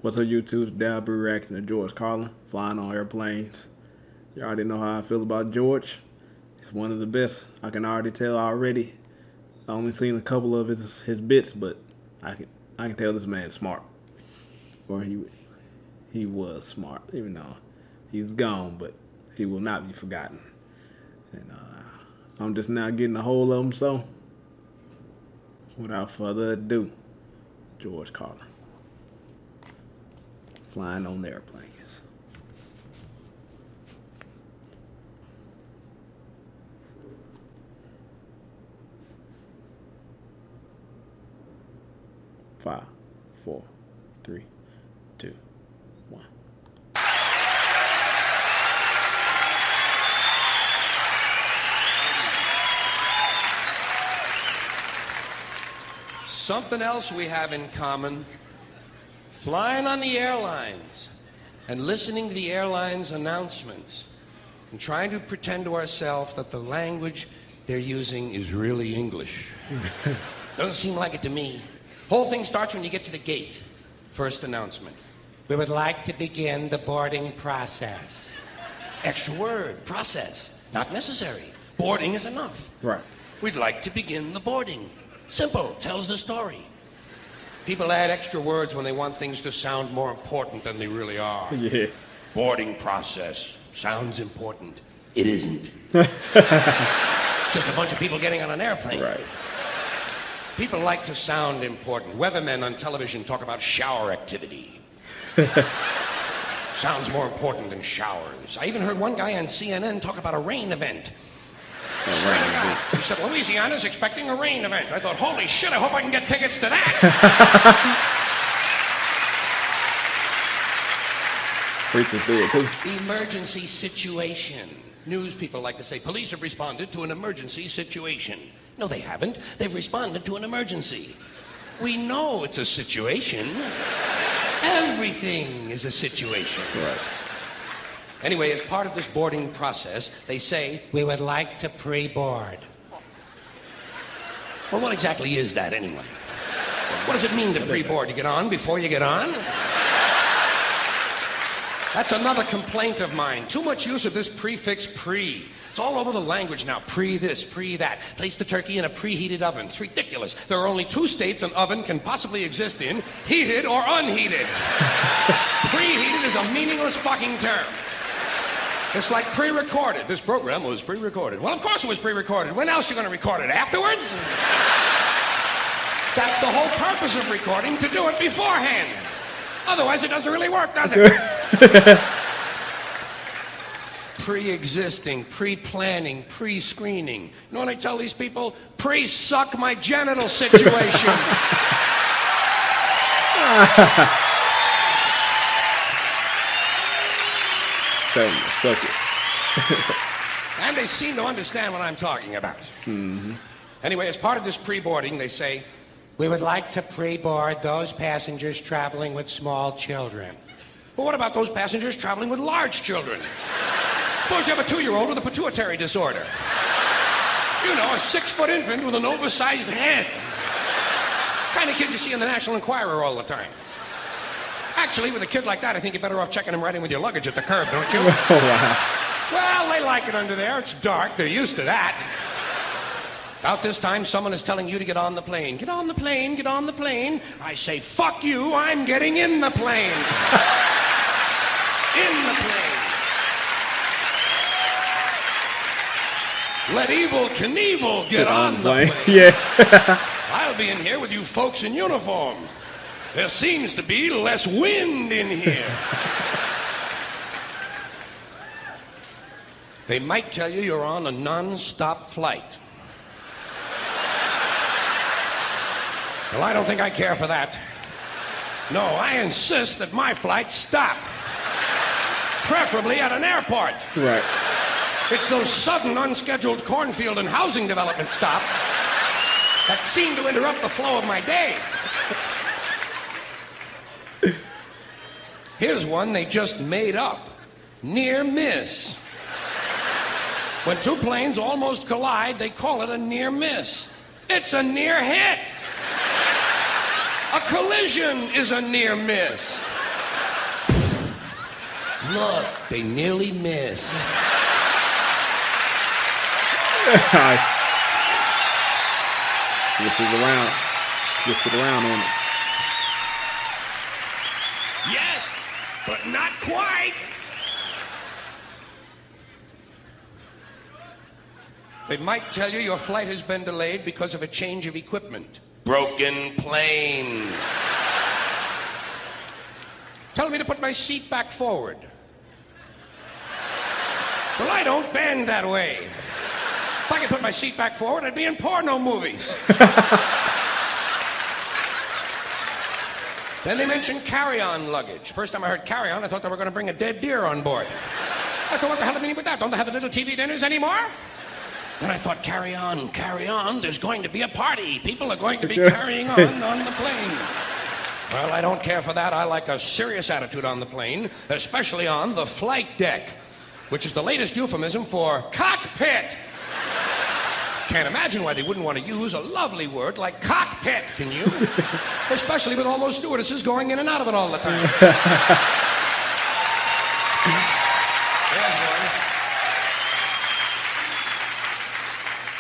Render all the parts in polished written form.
What's up, YouTube? Dewz reacting to George Carlin, flying on airplanes. You already know how I feel about George. He's one of the best. I can already tell already. I only seen a couple of his bits, but I can tell this man's smart. Or he was smart, even though he's gone, but he will not be forgotten. And I'm just now getting a hold of him, so without further ado, George Carlin. Flying on airplanes. Five, 4, 3, 2, 1. Something else we have in common: flying on the airlines and listening to the airlines' announcements and trying to pretend to ourselves that the language they're using is really English. Doesn't seem like it to me. Whole thing starts when you get to the gate. First announcement: we would like to begin the boarding process. Extra word, process. Not necessary. Boarding is enough. Right. We'd like to begin the boarding. Simple, tells the story. People add extra words when they want things to sound more important than they really are. Yeah. Boarding process sounds important. It isn't. It's just a bunch of people getting on an airplane. Right. People like to sound important. Weathermen on television talk about shower activity. Sounds more important than showers. I even heard one guy on CNN talk about a rain event. Swear to God. He said, Louisiana's expecting a rain event. I thought, holy shit, I hope I can get tickets to that. Preaching through it, too. Emergency situation. News people like to say, police have responded to an emergency situation. No, they haven't. They've responded to an emergency. We know it's a situation. Everything is a situation. Right. Anyway, as part of this boarding process, they say, we would like to pre-board. Well, what exactly is that anyway? What does it mean to pre-board? You get on before you get on? That's another complaint of mine. Too much use of this prefix pre. It's all over the language now. Pre this, pre that. Place the turkey in a preheated oven. It's ridiculous. There are only 2 states an oven can possibly exist in: heated or unheated. Preheated is a meaningless fucking term. It's like pre-recorded. This program was pre-recorded. Well, of course it was pre-recorded. When else are you going to record it? Afterwards? That's the whole purpose of recording, to do it beforehand. Otherwise, it doesn't really work, does it? Pre-existing, pre-planning, pre-screening. You know what I tell these people? Pre-suck my genital situation. Tell me, suck it. And they seem to understand what I'm talking about. Mm-hmm. Anyway, as part of this pre-boarding, they say, we would like to pre-board those passengers traveling with small children. But what about those passengers traveling with large children? Suppose you have a 2-year-old with a pituitary disorder. You know, a 6-foot infant with an oversized head. Kind of kid you see in the National Enquirer all the time. Actually, with a kid like that, I think you're better off checking him right in with your luggage at the curb, don't you? Oh, wow. Well, they like it under there. It's dark. They're used to that. About this time, someone is telling you to get on the plane. Get on the plane, get on the plane. I say, fuck you, I'm getting in the plane. In the plane. Let Evel Knievel get on the plane. Yeah. I'll be in here with you folks in uniform. There seems to be less wind in here. They might tell you you're on a non-stop flight. Well, I don't think I care for that. No, I insist that my flights stop. Preferably at an airport. Right. It's those sudden, unscheduled cornfield and housing development stops that seem to interrupt the flow of my day. Here's one they just made up. Near miss. When 2 planes almost collide, they call it a near miss. It's a near hit. A collision is a near miss. Look, they nearly missed. Switch it around on us. Yes, but not quite. They might tell you your flight has been delayed because of a change of equipment. Broken plane. Tell me to put my seat back forward. Well, I don't bend that way. If I could put my seat back forward, I'd be in porno movies. Then they mentioned carry-on luggage. First time I heard carry-on, I thought they were going to bring a dead deer on board. I thought, what the hell do they mean with that? Don't they have the little TV dinners anymore? Then I thought, carry on, there's going to be a party. People are going to be carrying on the plane. Well, I don't care for that. I like a serious attitude on the plane, especially on the flight deck, which is the latest euphemism for cockpit. Can't imagine why they wouldn't want to use a lovely word like cockpit, can you? Especially with all those stewardesses going in and out of it all the time.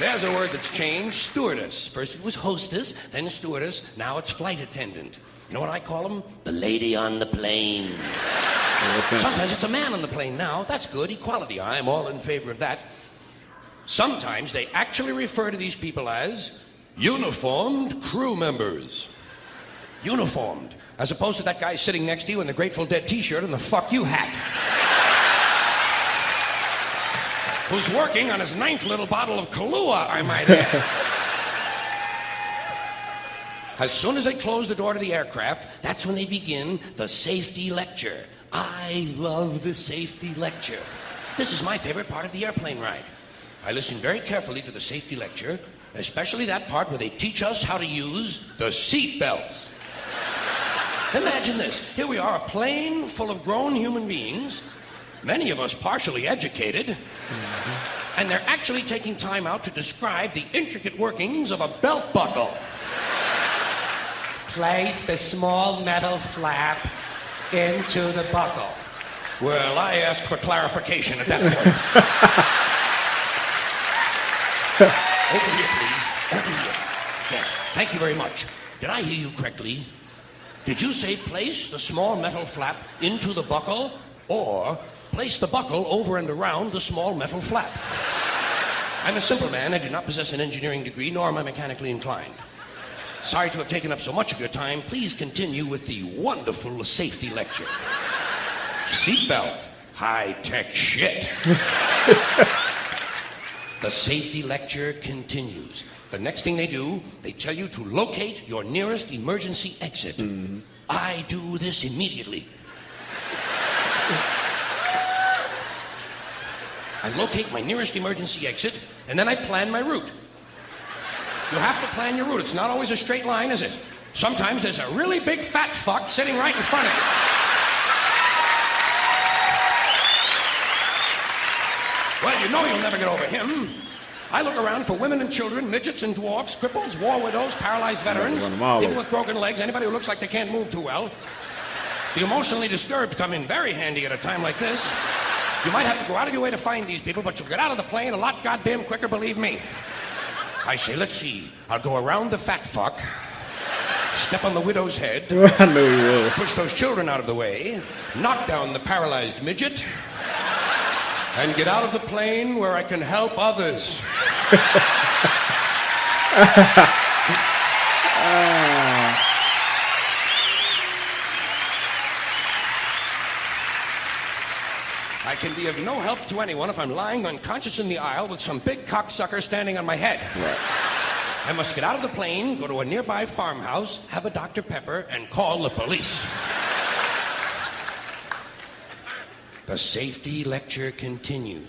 There's a word that's changed, stewardess. First it was hostess, then stewardess, now it's flight attendant. You know what I call them? The lady on the plane. Sometimes it's a man on the plane now. That's good, equality. I'm all in favor of that. Sometimes they actually refer to these people as uniformed crew members. Uniformed, as opposed to that guy sitting next to you in the Grateful Dead t-shirt and the fuck you hat. Who's working on his 9th little bottle of Kahlua, I might add. As soon as they close the door to the aircraft, that's when they begin the safety lecture. I love the safety lecture. This is my favorite part of the airplane ride. I listen very carefully to the safety lecture, especially that part where they teach us how to use the seat belts. Imagine this. Here we are, a plane full of grown human beings, many of us partially educated, and they're actually taking time out to describe the intricate workings of a belt buckle. Place the small metal flap into the buckle. Well, I asked for clarification at that point. Over here, please. Over here. Yes, thank you very much. Did I hear you correctly? Did you say place the small metal flap into the buckle, or place the buckle over and around the small metal flap? I'm a simple man. I do not possess an engineering degree, nor am I mechanically inclined. Sorry to have taken up so much of your time. Please continue with the wonderful safety lecture. Seatbelt. High-tech shit. The safety lecture continues. The next thing they do, they tell you to locate your nearest emergency exit. Mm-hmm. I do this immediately. I locate my nearest emergency exit, and then I plan my route. You have to plan your route. It's not always a straight line, is it? Sometimes there's a really big fat fuck sitting right in front of you. Well, you know you'll never get over him. I look around for women and children, midgets and dwarfs, cripples, war widows, paralyzed veterans, people with broken legs, anybody who looks like they can't move too well. The emotionally disturbed come in very handy at a time like this. You might have to go out of your way to find these people, but you'll get out of the plane a lot goddamn quicker, believe me. I say, let's see. I'll go around the fat fuck, step on the widow's head, I knew you would. push those children out of the way, knock down the paralyzed midget, and get out of the plane where I can help others. I can be of no help to anyone if I'm lying unconscious in the aisle with some big cocksucker standing on my head. Right. I must get out of the plane, go to a nearby farmhouse, have a Dr. Pepper, and call the police. The safety lecture continues.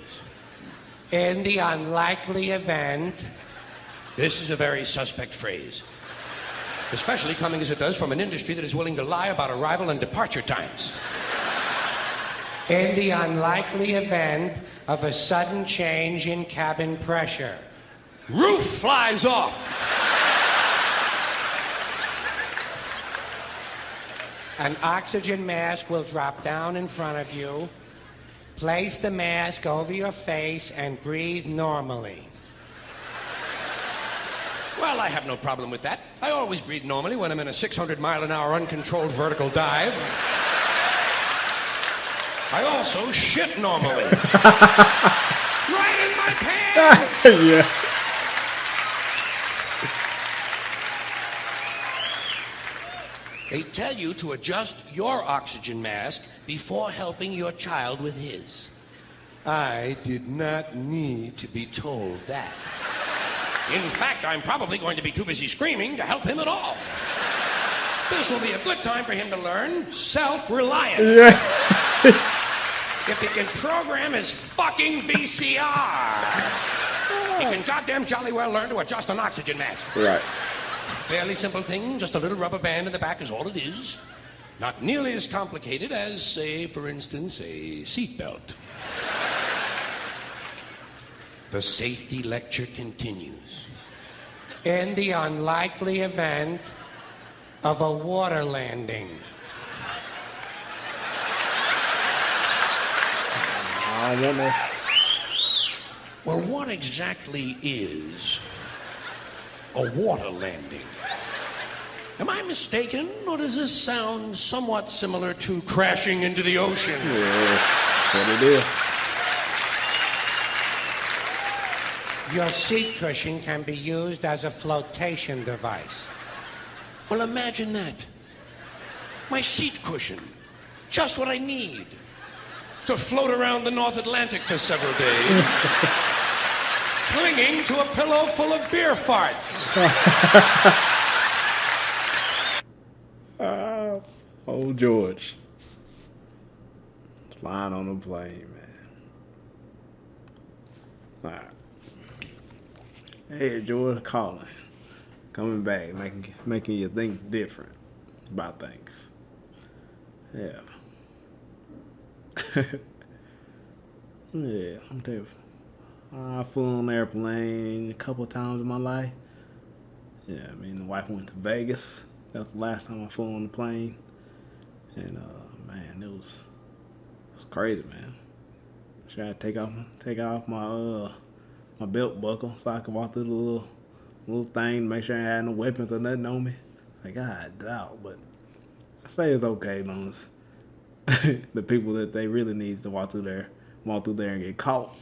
In the unlikely event, this is a very suspect phrase, especially coming as it does from an industry that is willing to lie about arrival and departure times. In the unlikely event of a sudden change in cabin pressure, roof flies off. An oxygen mask will drop down in front of you Place the mask over your face and breathe normally. Well, I have no problem with that. I always breathe normally when I'm in a 600-mile-an-hour uncontrolled vertical dive. I also shit normally. Right in my pants! Yeah. They tell you to adjust your oxygen mask before helping your child with his. I did not need to be told that. In fact, I'm probably going to be too busy screaming to help him at all. This will be a good time for him to learn self-reliance. Yeah. If he can program his fucking VCR, he can goddamn jolly well learn to adjust an oxygen mask. Right. Fairly simple thing, just a little rubber band in the back is all it is. Not nearly as complicated as, say, for instance, a seatbelt. The safety lecture continues. In the unlikely event of a water landing. I don't know. Well, what exactly is a water landing? Am I mistaken, or does this sound somewhat similar to crashing into the ocean? Yeah, that's what it is. Your seat cushion can be used as a flotation device. Well, imagine that. My seat cushion. Just what I need to float around the North Atlantic for several days. Clinging to a pillow full of beer farts. Old George. Flying on a plane, man. All right. Hey, George, Carlin. Coming back, making you think different about things. Yeah. Yeah, I'm telling you. I flew on an airplane a couple of times in my life. Yeah, me and the wife went to Vegas. That was the last time I flew on the plane. And man, it was crazy, man. Should I take off my my belt buckle so I could walk through the little thing to make sure I had no weapons or nothing on me. Like, God, doubt, but I say it's okay as long as the people that they really need to walk through there and get caught.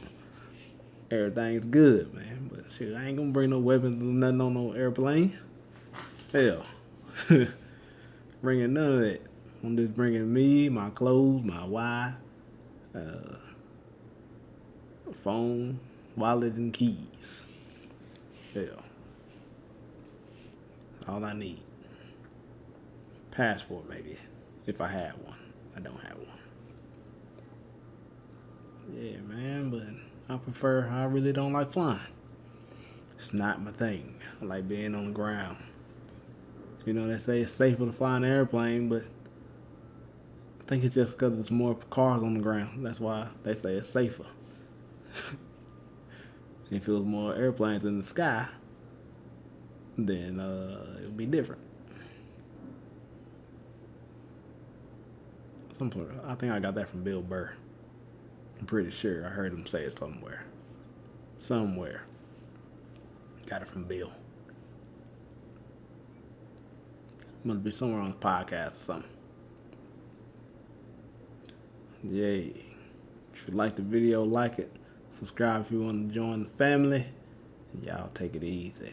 Everything's good, man. But shit, I ain't gonna bring no weapons or nothing on no airplane. Hell. Bringing none of that. I'm just bringing me, my clothes, my wife, phone, wallet, and keys. Hell. All I need. Passport, maybe, if I had one. I don't have one. Yeah, man, but I really don't like flying. It's not my thing. I like being on the ground. You know, they say it's safer to fly in an airplane, but I think it's just because there's more cars on the ground. That's why they say it's safer. If it was more airplanes in the sky, then it would be different. I think I got that from Bill Burr. I'm pretty sure I heard him say it somewhere. Got it from Bill. Must be somewhere on the podcast or something. Yay. If you like the video, like it. Subscribe if you want to join the family. And y'all take it easy.